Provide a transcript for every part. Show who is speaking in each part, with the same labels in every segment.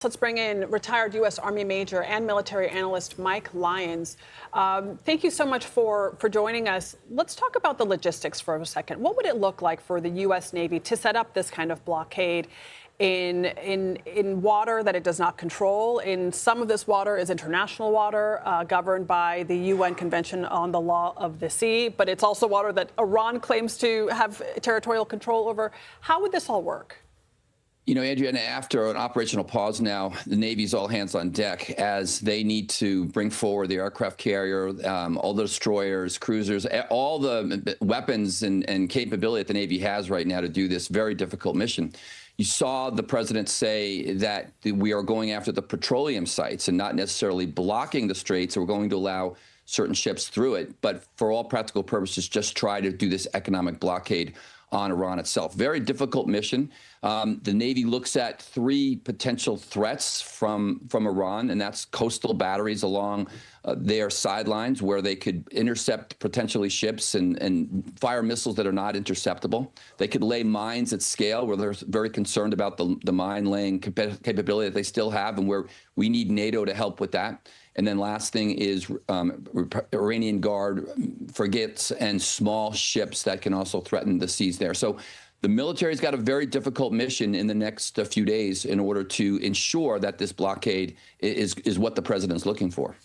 Speaker 1: Let's bring in retired U.S. Army Major and military analyst Mike Lyons. Thank you so much for joining us. Let's talk about the logistics for a second. What would it look like for the U.S. Navy to set up this kind of blockade in water that it does not control? In some of this water is international water governed by the UN Convention on the Law of the Sea, but it's also water that Iran claims to have territorial control over. How would this all work?
Speaker 2: You know, Andrea, after an operational pause now, the Navy's all hands on deck as they need to bring forward the aircraft carrier, all the destroyers, cruisers, all the weapons and capability that the Navy has right now to do this very difficult mission. You saw the president say that we are going after the petroleum sites and not necessarily blocking the straits. We're going to allow certain ships through it, but for all practical purposes, just try to do this economic blockade on Iran itself. Very difficult mission. The Navy looks at three potential threats from Iran, and that's coastal batteries along their sidelines where they could intercept potentially ships and fire missiles that are not interceptable. They could lay mines at scale where they're very concerned about the mine laying capability that they still have and where we need NATO to help with that. And then last thing is Iranian Guard frigates and small ships that can also threaten the seas there. So the military's got a very difficult mission in the next few days in order to ensure that this blockade is what the president's looking for.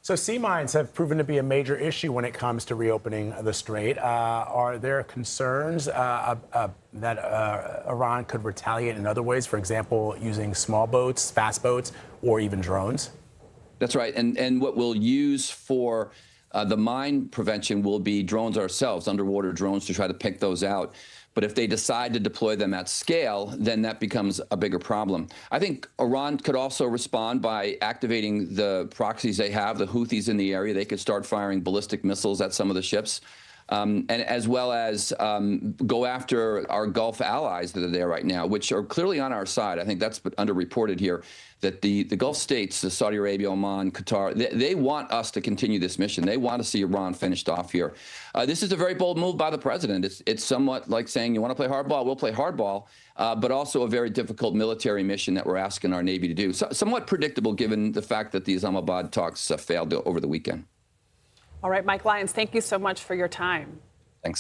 Speaker 3: So sea mines have proven to be a major issue when it comes to reopening the strait. Are there concerns that Iran could retaliate in other ways, for example, using small boats, fast boats, or even drones?
Speaker 2: That's right. And what we'll use for the mine prevention will be drones ourselves, underwater drones, to try to pick those out. But if they decide to deploy them at scale, then that becomes a bigger problem. I think Iran could also respond by activating the proxies they have, the Houthis in the area. They could start firing ballistic missiles at some of the ships, and as well as go after our Gulf allies that are there right now, which are clearly on our side. I think that's underreported here, that the Gulf states, the Saudi Arabia, Oman, Qatar, they want us to continue this mission. They want to see Iran finished off here. This is a very bold move by the president. It's somewhat like saying, you want to play hardball, we'll play hardball, but also a very difficult military mission that we're asking our Navy to do. Somewhat predictable given the fact that the Islamabad talks failed over the weekend.
Speaker 1: All right, Mike Lyons, thank you so much for your time.
Speaker 2: Thanks.